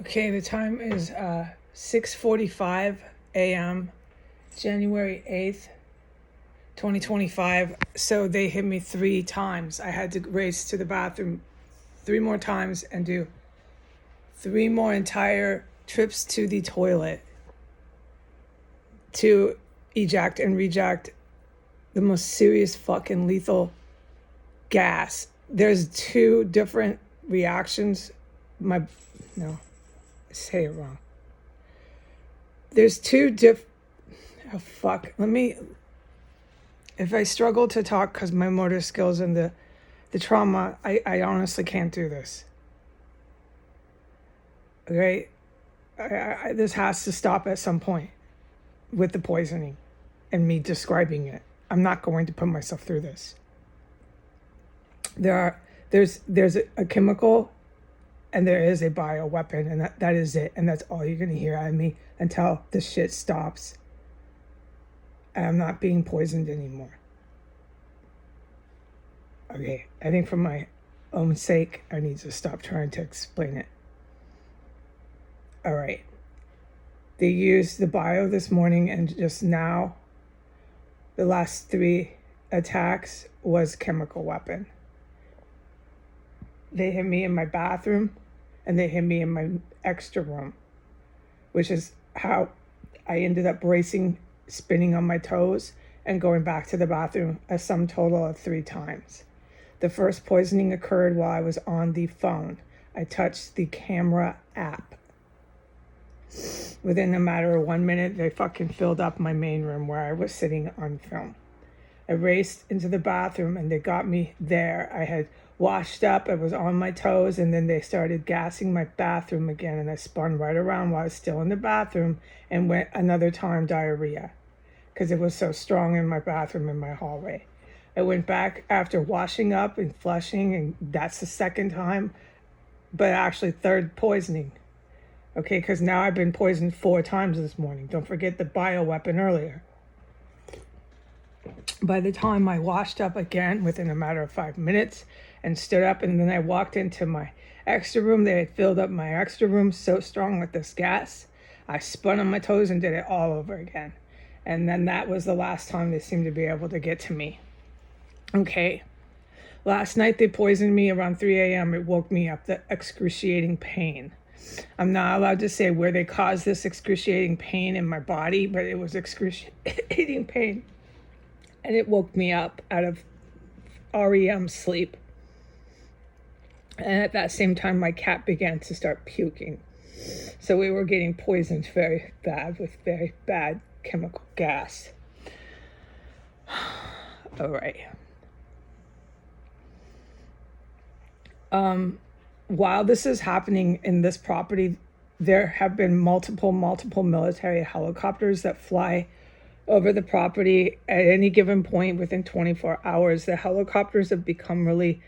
Okay, the time is 6:45 a.m., January 8th, 2025. So they hit me 3 times. I had to race to the bathroom 3 more times and do 3 more entire trips to the toilet to eject and reject the most serious fucking lethal gas. There's 2 different reactions. No, I say it wrong. There's oh fuck. If I struggle to talk because my motor skills and the trauma, I honestly can't do this. Okay? This has to stop at some point with the poisoning and me describing it. I'm not going to put myself through this. There's a chemical and there is a bioweapon, and that is it. And that's all you're going to hear out of me until the shit stops. And I'm not being poisoned anymore. Okay, I think for my own sake, I need to stop trying to explain it. All right. They used the bio this morning, and just now, the last 3 attacks was chemical weapon. They hit me in my bathroom, and they hit me in my extra room, which is how I ended up racing, spinning on my toes, and going back to the bathroom a sum total of 3 times. The first poisoning occurred while I was on the phone. I touched the camera app. Within a matter of 1 minute, they fucking filled up my main room where I was sitting on film. I raced into the bathroom and they got me there. I had washed up, I was on my toes, and then they started gassing my bathroom again, and I spun right around while I was still in the bathroom and went another time diarrhea because it was so strong in my bathroom in my hallway. I went back after washing up and flushing, and that's the second time, but actually 3rd poisoning. Okay, because now I've been poisoned 4 times this morning. Don't forget the bioweapon earlier. By the time I washed up again within a matter of 5 minutes and stood up, and then I walked into my extra room, they had filled up my extra room so strong with this gas. I spun on my toes and did it all over again. And then that was the last time they seemed to be able to get to me. Okay. Last night they poisoned me around 3 a.m. It woke me up, the excruciating pain. I'm not allowed to say where they caused this excruciating pain in my body, but it was excruciating pain. And it woke me up out of REM sleep. And at that same time, my cat began to start puking. So we were getting poisoned very bad with very bad chemical gas. All right. While this is happening in this property, there have been multiple military helicopters that fly over the property at any given point within 24 hours. The helicopters have become really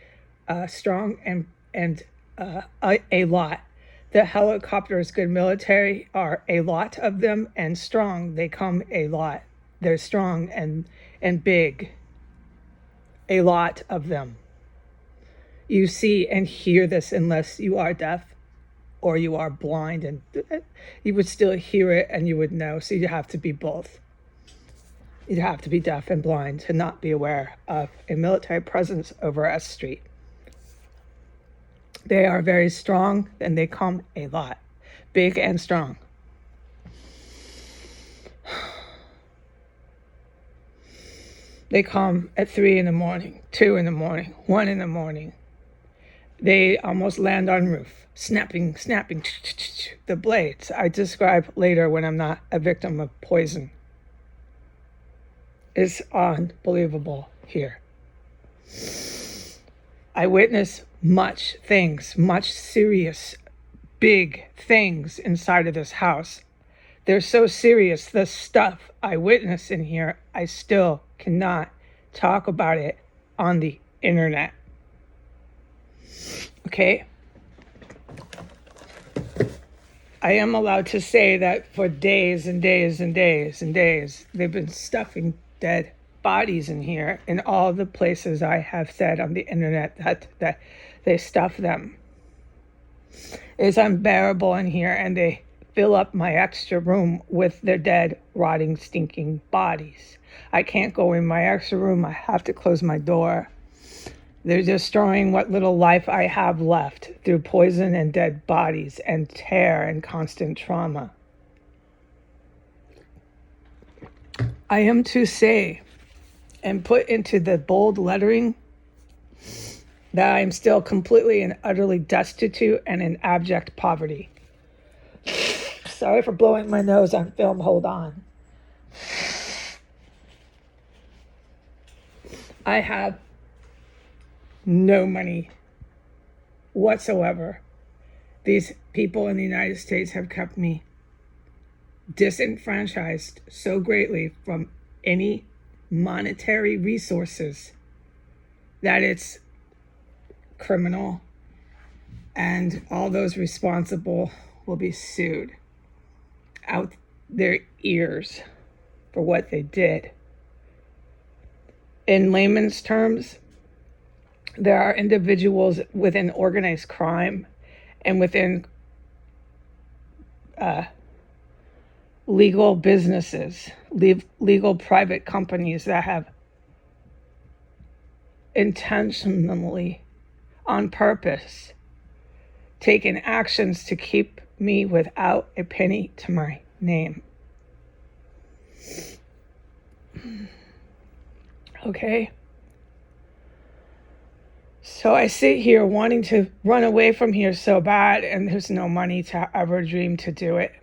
strong and a lot. The helicopters, good military, are a lot of them and strong. They come a lot. They're strong and big. A lot of them. You see and hear this unless you are deaf or you are blind, and you would still hear it and you would know. So you have to be both. You'd have to be deaf and blind to not be aware of a military presence over S Street. They are very strong and they come a lot. Big and strong. They come at 3 in the morning, 2 in the morning, 1 in the morning. They almost land on roof, snapping, the blades. I describe later when I'm not a victim of poison. It's unbelievable here. I witness much serious, big things inside of this house. They're so serious, the stuff I witness in here, I still cannot talk about it on the internet. Okay? I am allowed to say that for days and days and days and days, they've been stuffing dead bodies in here in all the places I have said on the internet that they stuff them. It's unbearable in here, and they fill up my extra room with their dead, rotting, stinking bodies. I can't go in my extra room. I have to close my door. They're destroying what little life I have left through poison and dead bodies and tear and constant trauma. I am to say and put into the bold lettering that I am still completely and utterly destitute and in abject poverty. Sorry for blowing my nose on film. Hold on. I have no money whatsoever. These people in the United States have kept me disenfranchised so greatly from any monetary resources that it's criminal, and all those responsible will be sued out their ears for what they did. In layman's terms, there are individuals within organized crime and within legal businesses, legal private companies that have intentionally, on purpose, taken actions to keep me without a penny to my name. Okay? So I sit here wanting to run away from here so bad, and there's no money to ever dream to do it.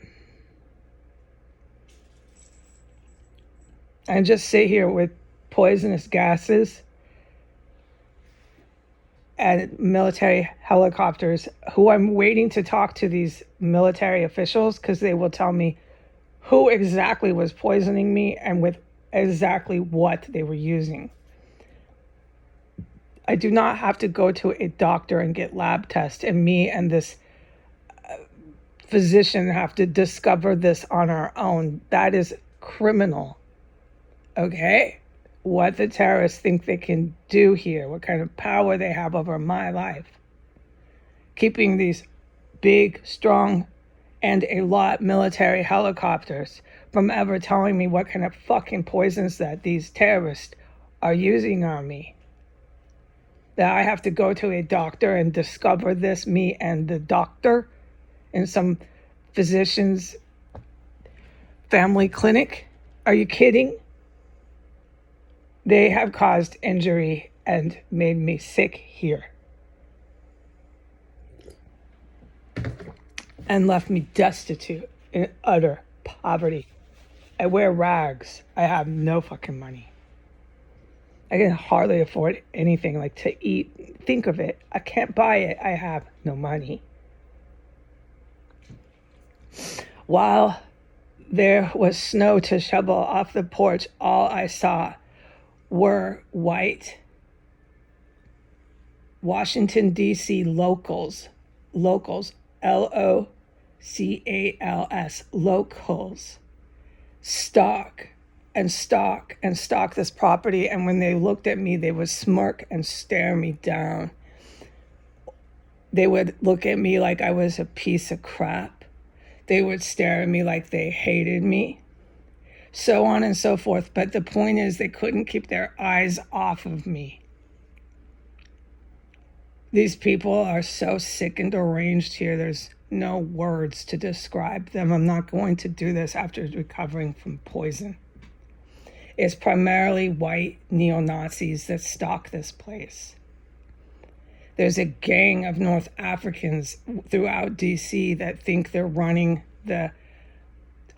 And just sit here with poisonous gases and military helicopters, who I'm waiting to talk to these military officials, because they will tell me who exactly was poisoning me and with exactly what they were using. I do not have to go to a doctor and get lab tests, and me and this physician have to discover this on our own. That is criminal. Okay? What the terrorists think they can do here, what kind of power they have over my life. Keeping these big, strong, and a lot military helicopters from ever telling me what kind of fucking poisons that these terrorists are using on me. That I have to go to a doctor and discover this, me and the doctor, in some physician's family clinic. Are you kidding? They have caused injury and made me sick here. And left me destitute in utter poverty. I wear rags. I have no fucking money. I can hardly afford anything like to eat. Think of it. I can't buy it. I have no money. While there was snow to shovel off the porch, all I saw were white Washington, D.C. locals, L-O-C-A-L-S, locals, stalk this property. And when they looked at me, they would smirk and stare me down. They would look at me like I was a piece of crap. They would stare at me like they hated me. So on and so forth. But the point is, they couldn't keep their eyes off of me. These people are so sick and deranged here. There's no words to describe them. I'm not going to do this after recovering from poison. It's primarily white neo-Nazis that stalk this place. There's a gang of North Africans throughout DC that think they're running the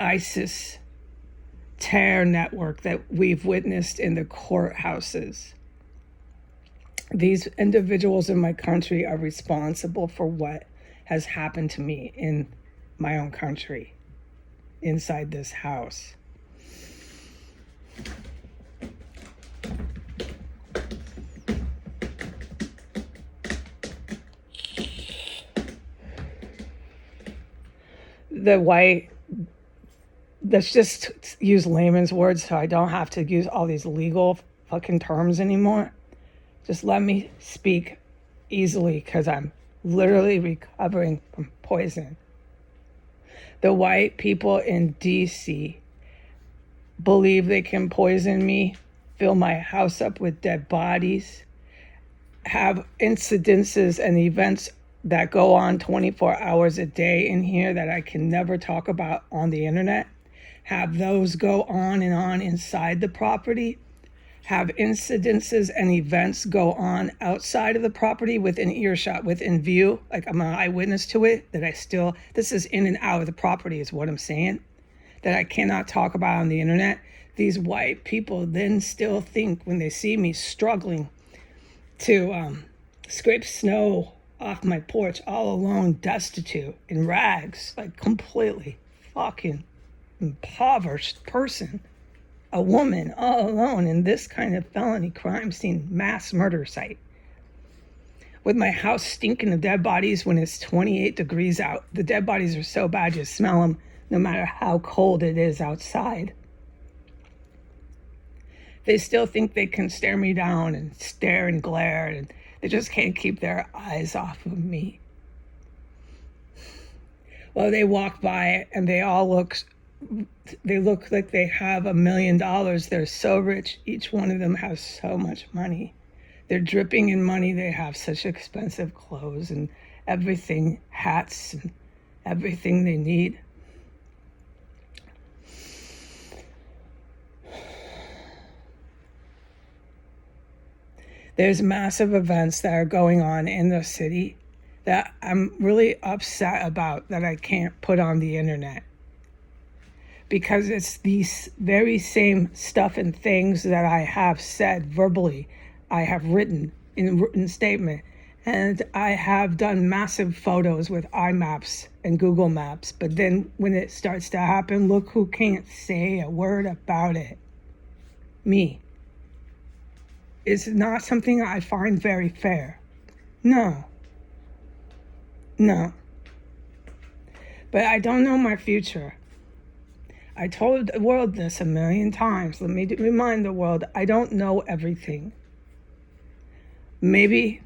ISIS terror network that we've witnessed in the courthouses. These individuals in my country are responsible for what has happened to me in my own country, inside this house. Let's just use layman's words so I don't have to use all these legal fucking terms anymore. Just let me speak easily, because I'm literally recovering from poison. The white people in DC believe they can poison me, fill my house up with dead bodies, have incidences and events that go on 24 hours a day in here that I can never talk about on the internet, have those go on and on inside the property, have incidences and events go on outside of the property within earshot, within view, like I'm an eyewitness to it, that I still, this is in and out of the property is what I'm saying, that I cannot talk about on the internet. These white people then still think when they see me struggling to scrape snow off my porch all alone, destitute, in rags, like completely fucking impoverished person, a woman all alone in this kind of felony crime scene, mass murder site, with my house stinking of dead bodies when it's 28 degrees out. The dead bodies are so bad you smell them no matter how cold it is outside. They still think they can stare me down and stare and glare, and they just can't keep their eyes off of me. Well, they walk by and they look like they have $1 million. They're so rich. Each one of them has so much money. They're dripping in money. They have such expensive clothes and everything, hats and everything they need. There's massive events that are going on in the city that I'm really upset about that I can't put on the internet. Because it's these very same stuff and things that I have said verbally, I have written in written statement, and I have done massive photos with iMaps and Google Maps. But then when it starts to happen, look who can't say a word about it. Me. It's not something I find very fair. No. But I don't know my future. I told the world this 1,000,000 times. Let me remind the world, I don't know everything. Maybe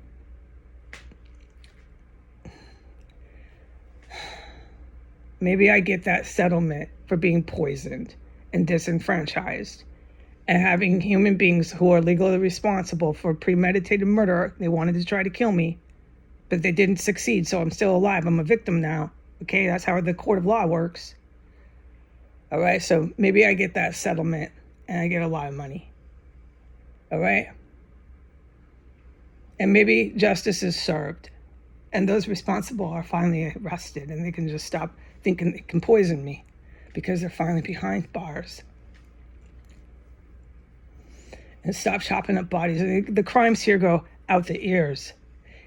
I get that settlement for being poisoned and disenfranchised and having human beings who are legally responsible for premeditated murder. They wanted to try to kill me, but they didn't succeed, so I'm still alive. I'm a victim now. Okay, that's how the court of law works. All right, so maybe I get that settlement and I get a lot of money. All right? And maybe justice is served and those responsible are finally arrested and they can just stop thinking they can poison me because they're finally behind bars. And stop chopping up bodies. The crimes here go out the ears.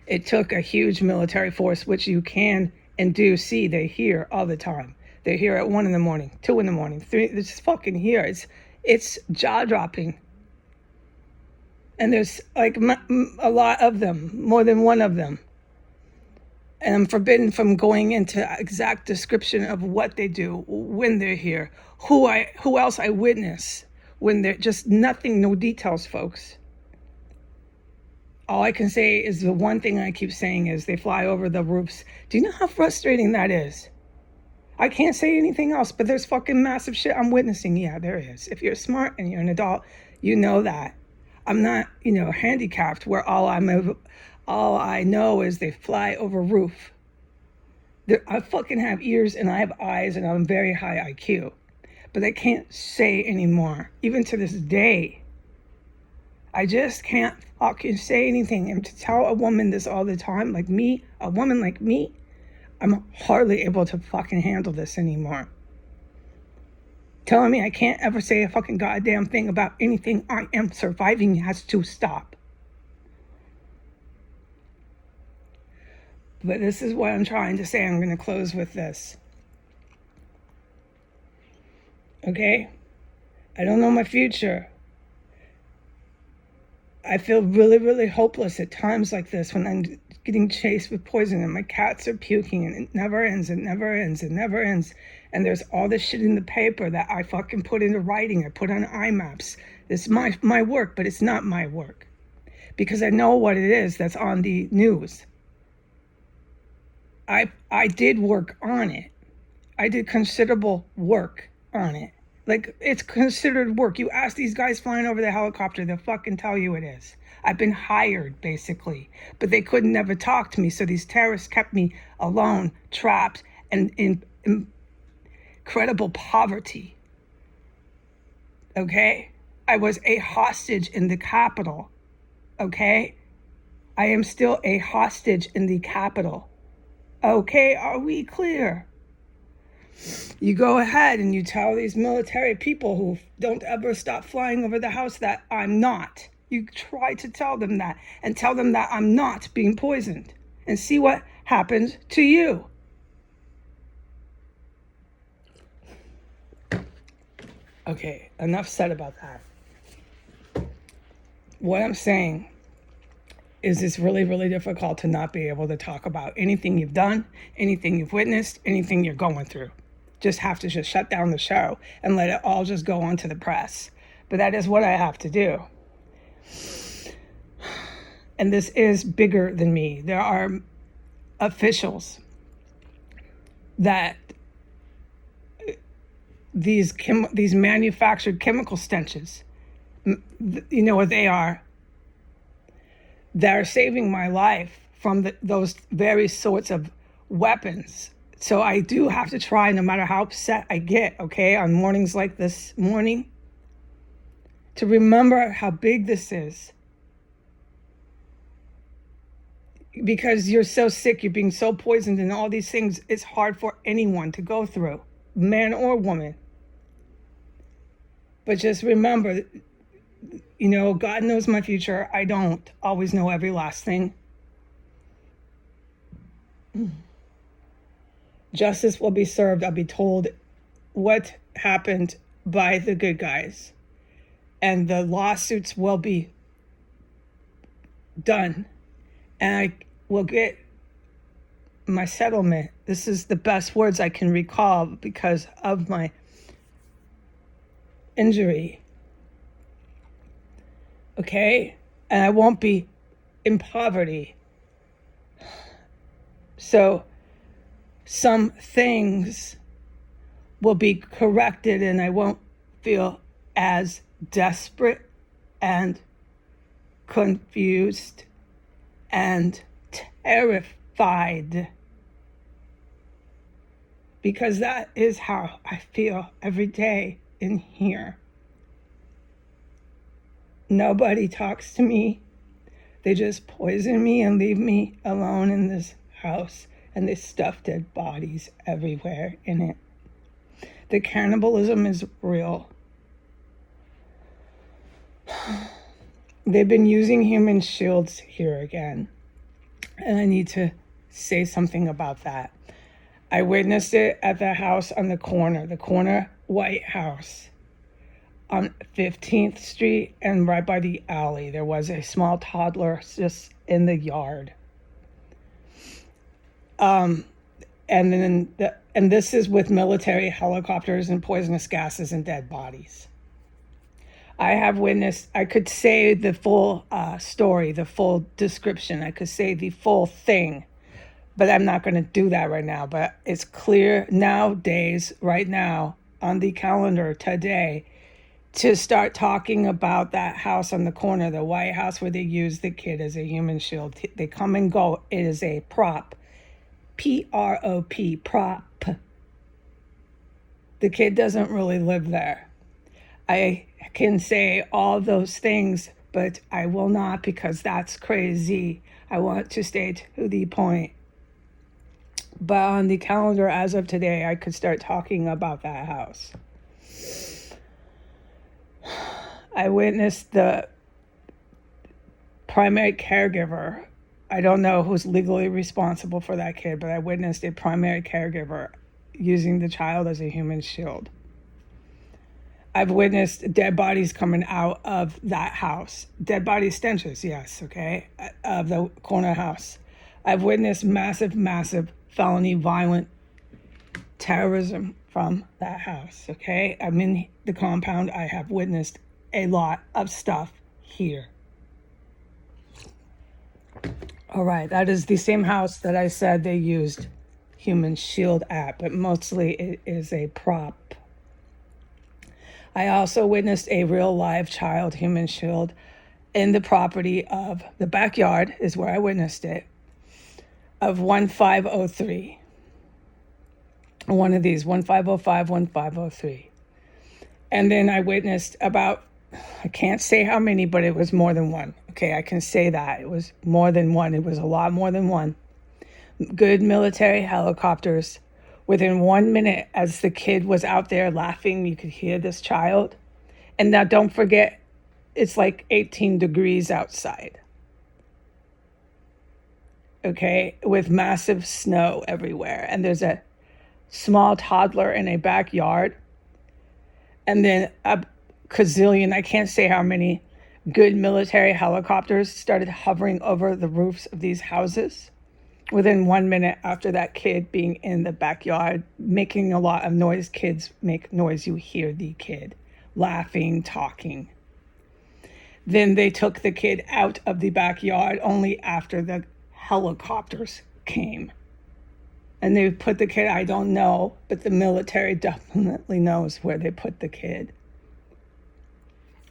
It took a huge military force, which you can and do see. They hear all the time. They're here at 1 a.m, 2 a.m, 3. They're just fucking here. It's jaw dropping. And there's like a lot of them, more than one of them. And I'm forbidden from going into exact description of what they do, when they're here, who else I witness, when they're just nothing, no details, folks. All I can say is the one thing I keep saying is they fly over the roofs. Do you know how frustrating that is? I can't say anything else, but there's fucking massive shit I'm witnessing. Yeah, there is. If you're smart and you're an adult, you know that. I'm not, handicapped where all I know is they fly over roof. I fucking have ears and I have eyes and I'm very high IQ. But I can't say anymore. Even to this day, I just can't fucking say anything. And to tell a woman this all the time, like me, a woman like me, I'm hardly able to fucking handle this anymore. Telling me I can't ever say a fucking goddamn thing about anything I am surviving has to stop. But this is what I'm trying to say. I'm going to close with this. Okay? I don't know my future. I feel really, really hopeless at times like this when I'm getting chased with poison and my cats are puking and it never ends, it never ends, it never ends. And there's all this shit in the paper that I fucking put into writing. I put on iMaps. It's my work, but it's not my work. Because I know what it is that's on the news. I did work on it. I did considerable work on it. Like, it's considered work. You ask these guys flying over the helicopter, they'll fucking tell you it is. I've been hired, basically. But they couldn't never talk to me, so these terrorists kept me alone, trapped, and in incredible poverty. Okay? I was a hostage in the Capitol. Okay? I am still a hostage in the Capitol. Okay, are we clear? You go ahead and you tell these military people who don't ever stop flying over the house that I'm not. You try to tell them that and tell them that I'm not being poisoned and see what happens to you. Okay, enough said about that. What I'm saying is it's really, really difficult to not be able to talk about anything you've done, anything you've witnessed, anything you're going through. Just have to just shut down the show and let it all just go on to the press. But that is what I have to do. And this is bigger than me. There are officials that these manufactured chemical stenches, you know what they are? They're saving my life from those very sorts of weapons. So I do have to try, no matter how upset I get, okay, on mornings like this morning, to remember how big this is. Because you're so sick, you're being so poisoned, and all these things, it's hard for anyone to go through, man or woman. But just remember, you know, God knows my future. I don't always know every last thing. Justice will be served. I'll be told what happened by the good guys. And the lawsuits will be done. And I will get my settlement. This is the best words I can recall because of my injury. Okay? And I won't be in poverty. So some things will be corrected and I won't feel as desperate and confused and terrified. Because that is how I feel every day in here. Nobody talks to me. They just poison me and leave me alone in this house. And they stuff dead bodies everywhere in it. The cannibalism is real. They've been using human shields here again. And I need to say something about that. I witnessed it at the house on the corner White House on 15th Street and right by the alley. There was a small toddler just in the yard. And this is with military helicopters and poisonous gases and dead bodies. I have witnessed, I could say the full story, the full description. I could say the full thing, but I'm not going to do that right now. But it's clear nowadays, right now, on the calendar today, to start talking about that house on the corner, the White House, where they use the kid as a human shield. They come and go. It is a prop. P-R-O-P, prop. The kid doesn't really live there. I can say all those things, but I will not because that's crazy. I want to stay to the point. But on the calendar as of today, I could start talking about that house. I witnessed the primary caregiver. I don't know who's legally responsible for that kid, but I witnessed a primary caregiver using the child as a human shield. I've witnessed dead bodies coming out of that house. Dead body stenches, yes, okay, of the corner house. I've witnessed massive, massive felony violent terrorism from that house, okay? I'm in the compound. I have witnessed a lot of stuff here. All right, that is the same house that I said they used human shield at, but mostly it is a prop. I also witnessed a real live child human shield in the property of the backyard, is where I witnessed it, of 1503. One of these, 1505, 1503. And then I witnessed about, I can't say how many, but it was more than one. Okay, I can say that. It was more than one. It was a lot more than one. Good military helicopters. Within 1 minute, as the kid was out there laughing, you could hear this child. And now don't forget, it's like 18 degrees outside. Okay, with massive snow everywhere. And there's a small toddler in a backyard. And then a gazillion, I can't say how many, good military helicopters started hovering over the roofs of these houses within 1 minute after that kid being in the backyard, making a lot of noise. Kids make noise. You hear the kid laughing, talking. Then they took the kid out of the backyard only after the helicopters came. And they put the kid, I don't know, but the military definitely knows where they put the kid.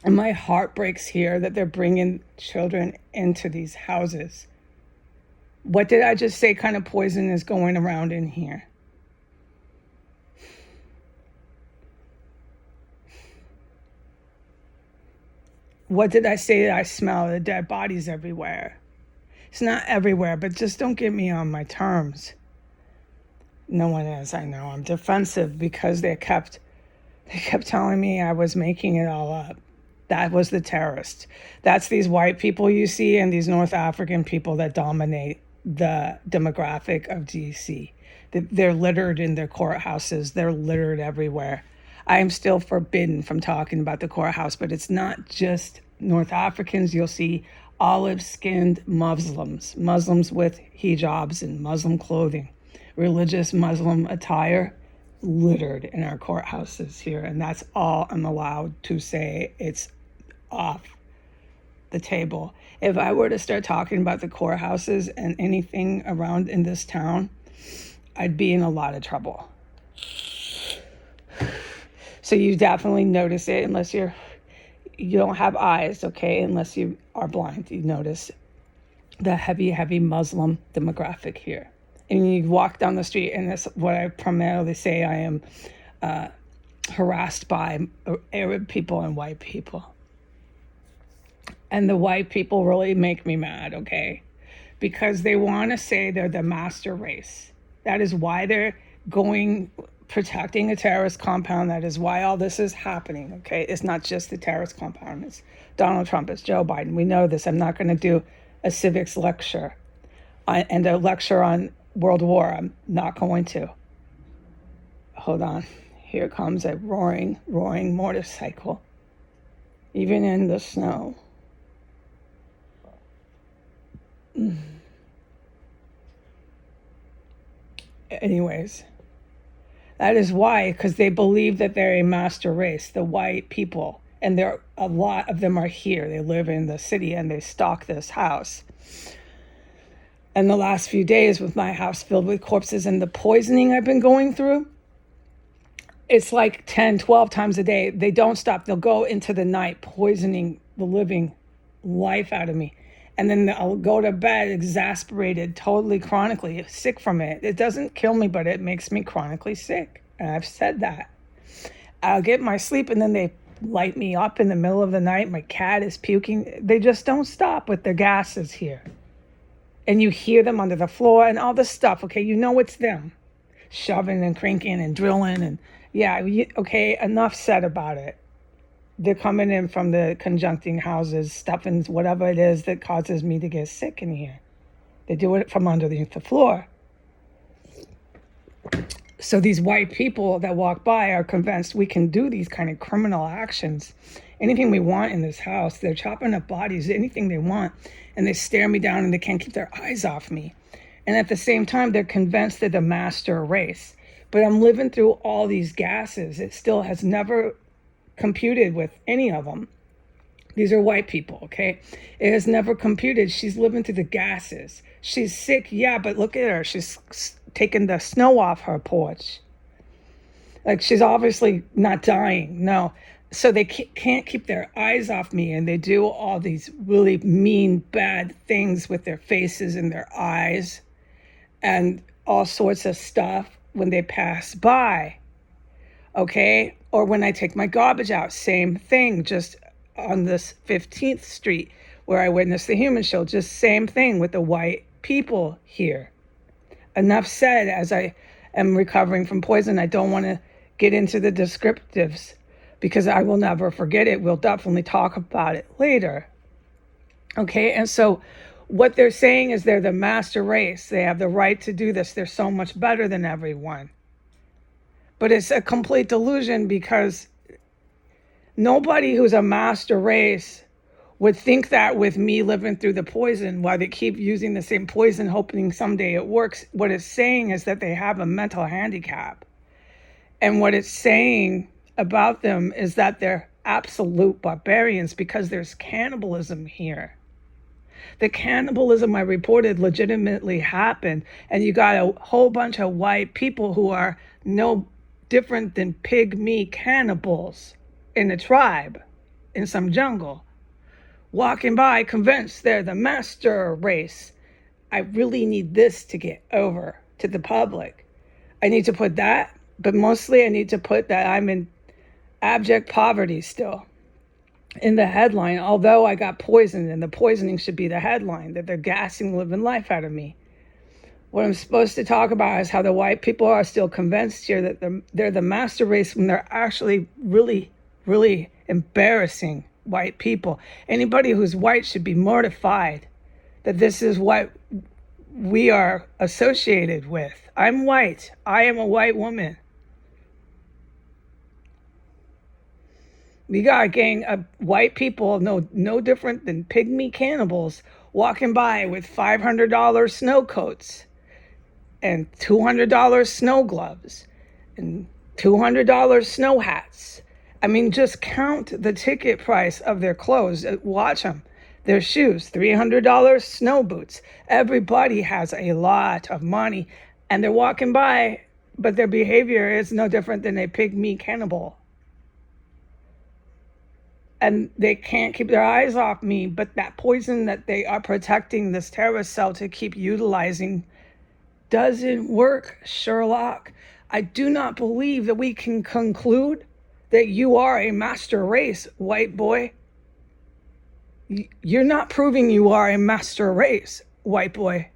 And my heart breaks here that they're bringing children into these houses. What did I just say kind of poison is going around in here? What did I say that I smell? The dead bodies everywhere. It's not everywhere, but just don't get me on my terms. No one is, I know. I'm defensive because they kept telling me I was making it all up. That was the terrorists. That's these white people you see and these North African people that dominate the demographic of DC. They're littered in their courthouses. They're littered everywhere. I am still forbidden from talking about the courthouse, but it's not just North Africans. You'll see olive-skinned Muslims with hijabs and Muslim clothing, religious Muslim attire littered in our courthouses here. And that's all I'm allowed to say. It's off the table. If I were to start talking about the courthouses and anything around in this town, I'd be in a lot of trouble. So you definitely notice it unless you don't have eyes, okay? Unless you are blind, you notice the heavy Muslim demographic here. And you walk down the street, and that's what I primarily say I am harassed by Arab people and white people. And the white people really make me mad, okay? Because they want to say they're the master race. That is why they're protecting a terrorist compound. That is why all this is happening, okay? It's not just the terrorist compound. It's Donald Trump. It's Joe Biden. We know this. I'm not going to do a civics lecture and a lecture on World War. I'm not going to. Hold on. Here comes a roaring motorcycle. Even in the snow. Anyways, that is why, because they believe that they're a master race, the white people, and a lot of them are here. They live in the city and they stalk this house. And the last few days with my house filled with corpses and the poisoning I've been going through, it's like 10, 12 times a day. They don't stop. They'll go into the night poisoning the living life out of me. And then I'll go to bed exasperated, totally chronically sick from it. It doesn't kill me, but it makes me chronically sick. And I've said that. I'll get my sleep and then they light me up in the middle of the night. My cat is puking. They just don't stop with their gases here. And you hear them under the floor and all this stuff. Okay, you know it's them. Shoving and cranking and drilling. And yeah, okay, enough said about it. They're coming in from the conjuncting houses, stuffing whatever it is that causes me to get sick in here. They do it from underneath the floor. So these white people that walk by are convinced we can do these kind of criminal actions. Anything we want in this house. They're chopping up bodies, anything they want. And they stare me down and they can't keep their eyes off me. And at the same time, they're convinced they're the master race. But I'm living through all these gases. It still has never computed with any of them These are white people, okay? It has never computed. She's living through the gases. She's sick, yeah, but look at her. She's taking the snow off her porch. Like, she's obviously not dying, no. So they can't keep their eyes off me, and they do all these really mean, bad things with their faces and their eyes and all sorts of stuff when they pass by, okay? Or when I take my garbage out, same thing, just on this 15th Street where I witnessed the human show, just same thing with the white people here. Enough said. As I am recovering from poison, I don't want to get into the descriptives because I will never forget it. We'll definitely talk about it later. Okay, and so what they're saying is they're the master race. They have the right to do this. They're so much better than everyone. But it's a complete delusion because nobody who's a master race would think that with me living through the poison, while they keep using the same poison, hoping someday it works. What it's saying is that they have a mental handicap. And what it's saying about them is that they're absolute barbarians because there's cannibalism here. The cannibalism I reported legitimately happened. And you got a whole bunch of white people who are no different than pygmy cannibals in a tribe, in some jungle, walking by convinced they're the master race. I really need this to get over to the public. I need to put that, but mostly I need to put that I'm in abject poverty still in the headline, although I got poisoned, and the poisoning should be the headline, that they're gassing the living life out of me. What I'm supposed to talk about is how the white people are still convinced here that they're the master race when they're actually really, really embarrassing white people. Anybody who's white should be mortified that this is what we are associated with. I'm white. I am a white woman. We got a gang of white people, no different than pygmy cannibals, walking by with $500 snow coats and $200 snow gloves and $200 snow hats. I mean, just count the ticket price of their clothes. Watch them. Their shoes, $300 snow boots. Everybody has a lot of money, and they're walking by, but their behavior is no different than a pygmy cannibal. And they can't keep their eyes off me, but that poison that they are protecting this terrorist cell to keep utilizing doesn't work, Sherlock. I do not believe that we can conclude that you are a master race, white boy. You're not proving you are a master race, white boy.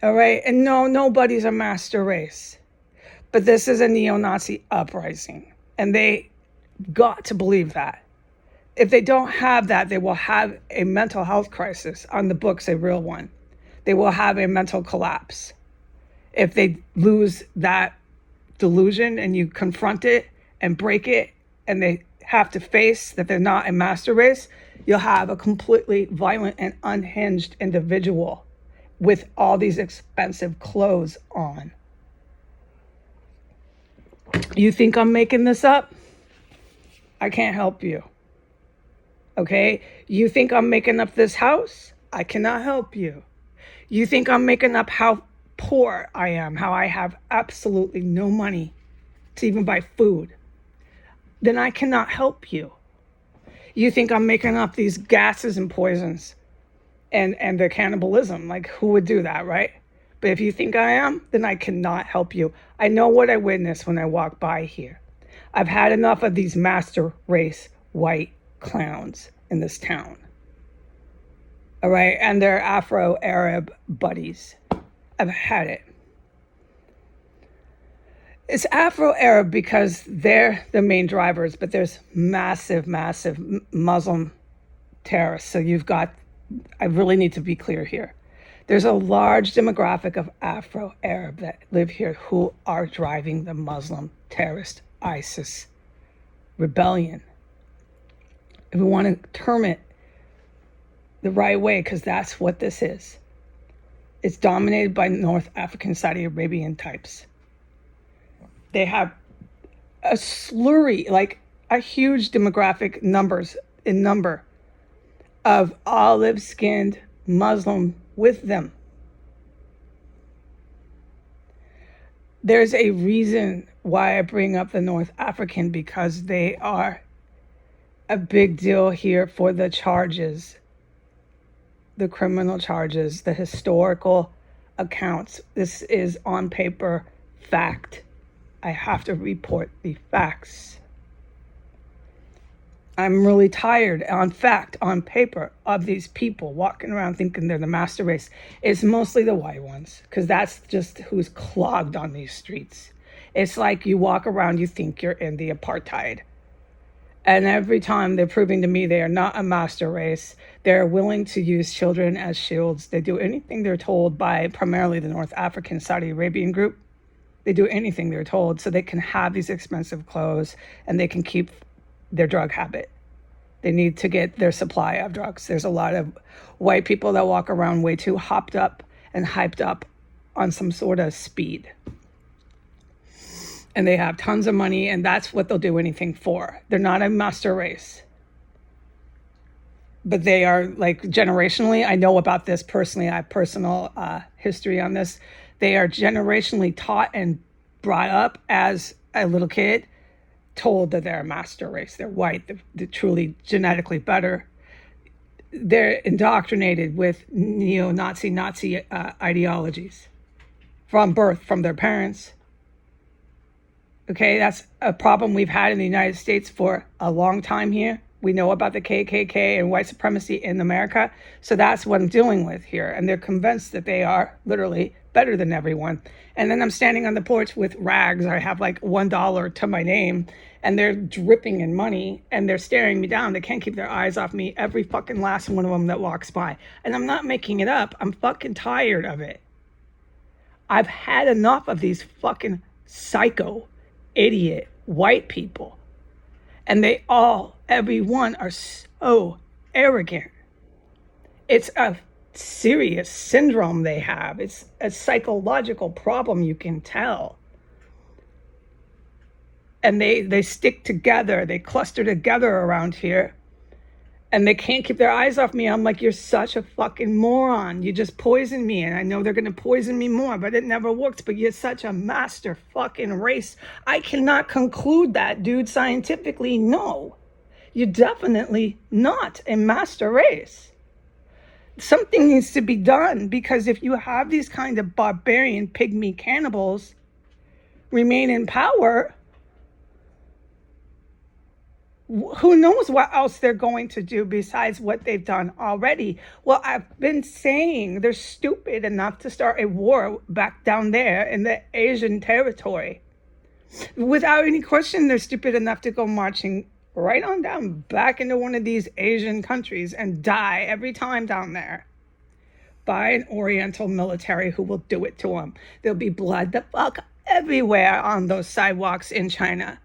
All right? And no, nobody's a master race. But this is a neo-Nazi uprising. And they got to believe that. If they don't have that, they will have a mental health crisis on the books, a real one. They will have a mental collapse. If they lose that delusion and you confront it and break it, and they have to face that they're not a master race, you'll have a completely violent and unhinged individual with all these expensive clothes on. You think I'm making this up? I can't help you. Okay? You think I'm making up this house? I cannot help you. You think I'm making up how poor I am, how I have absolutely no money to even buy food? Then I cannot help you. You think I'm making up these gases and poisons and the cannibalism? Like, who would do that, right? But if you think I am, then I cannot help you. I know what I witnessed when I walk by here. I've had enough of these master race white clowns in this town. All right, and their Afro-Arab buddies. I've had it. It's Afro-Arab because they're the main drivers, but there's massive, massive Muslim terrorists. So I really need to be clear here. There's a large demographic of Afro-Arab that live here who are driving the Muslim terrorist ISIS rebellion. If we want to term it the right way, because that's what this is. It's dominated by North African, Saudi Arabian types. They have a slurry, a huge demographic number of olive-skinned Muslim with them. There's a reason why I bring up the North African, because they are a big deal here for the charges, the criminal charges, the historical accounts. This is on paper fact. I have to report the facts. I'm really tired on fact, on paper, of these people walking around thinking they're the master race. It's mostly the white ones, because that's just who's clogged on these streets. It's like you walk around, you think you're in the apartheid. And every time they're proving to me they are not a master race. They're willing to use children as shields. They do anything they're told by primarily the North African Saudi Arabian group. They do anything they're told so they can have these expensive clothes and they can keep their drug habit. They need to get their supply of drugs. There's a lot of white people that walk around way too hopped up and hyped up on some sort of speed. And they have tons of money, and that's what they'll do anything for. They're not a master race. But they are, like, generationally, I know about this personally. I have personal history on this. They are generationally taught and brought up as a little kid, told that they're a master race. They're white. They're truly genetically better. They're indoctrinated with Nazi ideologies from birth, from their parents. Okay, that's a problem we've had in the United States for a long time here. We know about the KKK and white supremacy in America. So that's what I'm dealing with here. And they're convinced that they are literally better than everyone. And then I'm standing on the porch with rags. I have like $1 to my name, and they're dripping in money, and they're staring me down. They can't keep their eyes off me, every fucking last one of them that walks by. And I'm not making it up. I'm fucking tired of it. I've had enough of these fucking psycho, idiot white people. And they all, everyone, are so arrogant. It's a serious syndrome they have. It's a psychological problem, you can tell. And they stick together. They cluster together around here. And they can't keep their eyes off me. I'm like, you're such a fucking moron. You just poisoned me. And I know they're going to poison me more, but it never works. But you're such a master fucking race. I cannot conclude that, dude, scientifically. No, you're definitely not a master race. Something needs to be done, because if you have these kind of barbarian pygmy cannibals remain in power, who knows what else they're going to do besides what they've done already. Well, I've been saying they're stupid enough to start a war back down there in the Asian territory. Without any question, they're stupid enough to go marching right on down back into one of these Asian countries and die every time down there by an Oriental military who will do it to them. There'll be blood the fuck everywhere on those sidewalks in China.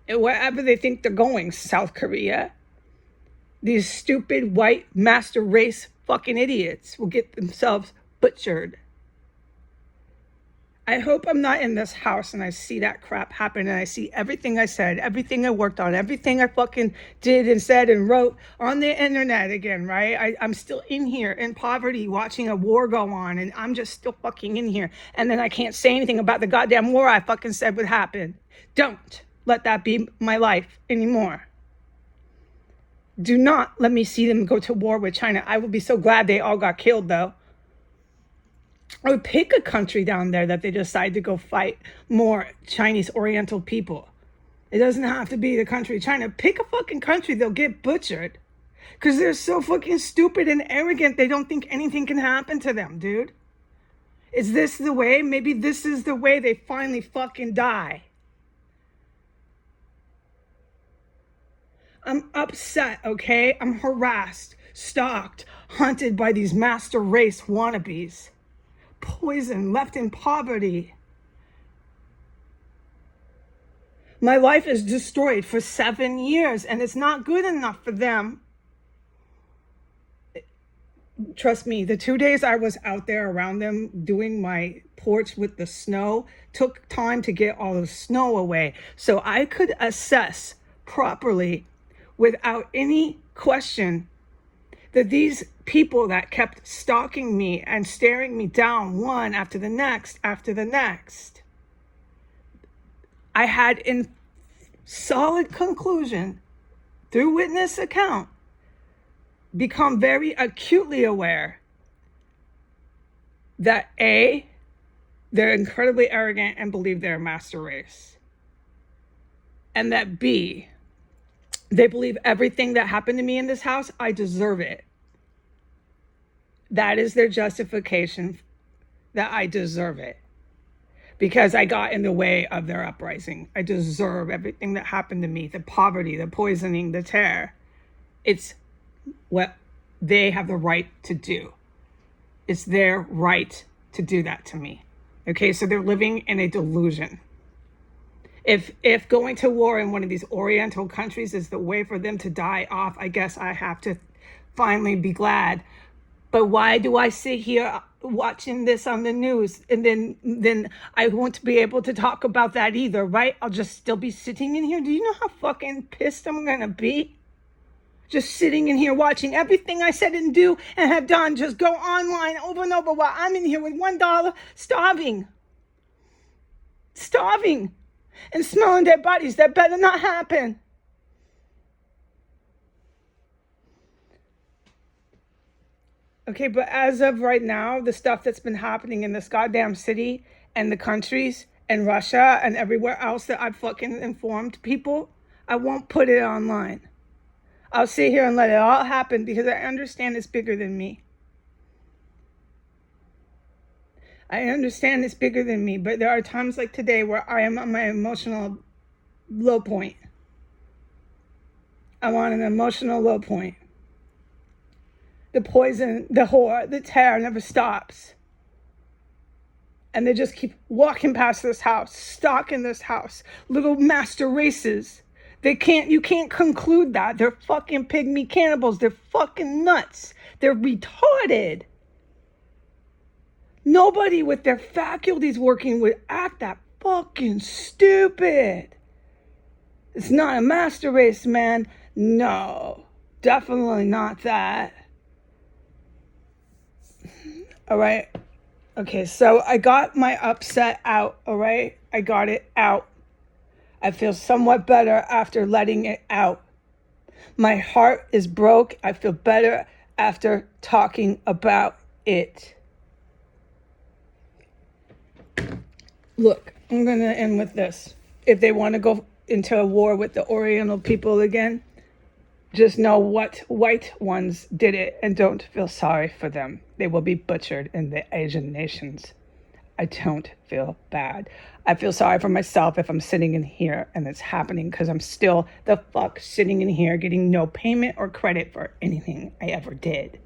Wherever they think they're going, South Korea, these stupid white master race fucking idiots will get themselves butchered. I hope I'm not in this house and I see that crap happen, and I see everything I said, everything I worked on, everything I fucking did and said and wrote on the internet again, right? I'm still in here in poverty watching a war go on, and I'm just still fucking in here. And then I can't say anything about the goddamn war I fucking said would happen. Don't let that be my life anymore. Do not let me see them go to war with China. I will be so glad they all got killed, though. Or pick a country down there that they decide to go fight more Chinese Oriental people. It doesn't have to be the country China. Pick a fucking country, they'll get butchered. Because they're so fucking stupid and arrogant, they don't think anything can happen to them, dude. Is this the way? Maybe this is the way they finally fucking die. I'm upset, okay? I'm harassed, stalked, hunted by these master race wannabes. Poisoned, left in poverty. My life is destroyed for 7 years, and it's not good enough for them. Trust me, the 2 days I was out there around them doing my porch with the snow took time to get all the snow away, so I could assess properly without any question that these people that kept stalking me and staring me down one after the next, I had in solid conclusion through witness account become very acutely aware that A, they're incredibly arrogant and believe they're a master race. And that B, they believe everything that happened to me in this house, I deserve it. That is their justification, that I deserve it. Because I got in the way of their uprising. I deserve everything that happened to me, the poverty, the poisoning, the terror. It's what they have the right to do. It's their right to do that to me. Okay, so they're living in a delusion. If going to war in one of these Oriental countries is the way for them to die off, I guess I have to finally be glad. But why do I sit here watching this on the news and then I won't be able to talk about that either, right? I'll just still be sitting in here. Do you know how fucking pissed I'm gonna be? Just sitting in here watching everything I said and do and have done just go online over and over while I'm in here with $1 starving and smelling dead bodies. That better not happen. Okay, but as of right now, the stuff that's been happening in this goddamn city and the countries and Russia and everywhere else that I've fucking informed people, I won't put it online. I'll sit here and let it all happen because I understand it's bigger than me. I understand it's bigger than me, but there are times like today where I am on my emotional low point. I'm on an emotional low point. The poison, the horror, the terror never stops. And they just keep walking past this house, stalking this house. Little master races. You can't conclude that. They're fucking pygmy cannibals. They're fucking nuts. They're retarded. Nobody with their faculties working would act that fucking stupid. It's not a master race, man. No, definitely not that. All right. Okay, so I got my upset out, all right? I got it out. I feel somewhat better after letting it out. My heart is broke. I feel better after talking about it. Look, I'm going to end with this. If they want to go into a war with the Oriental people again, just know what white ones did it and don't feel sorry for them. They will be butchered in the Asian nations. I don't feel bad. I feel sorry for myself if I'm sitting in here and it's happening because I'm still the fuck sitting in here getting no payment or credit for anything I ever did.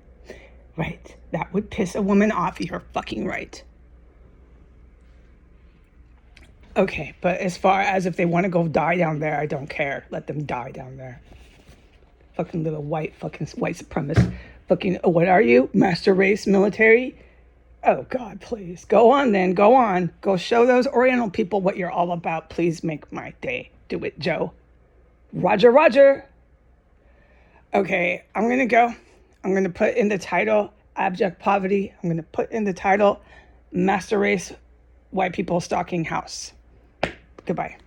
Right? That would piss a woman off. You're fucking right. Okay, but as far as if they want to go die down there, I don't care. Let them die down there. Fucking little white supremacist. Fucking, what are you? Master race military? Oh, God, please. Go on then. Go on. Go show those Oriental people what you're all about. Please make my day. Do it, Joe. Roger, Roger. Okay, I'm going to go. I'm going to put in the title, Abject Poverty. I'm going to put in the title, Master Race, White People Stalking House. Goodbye.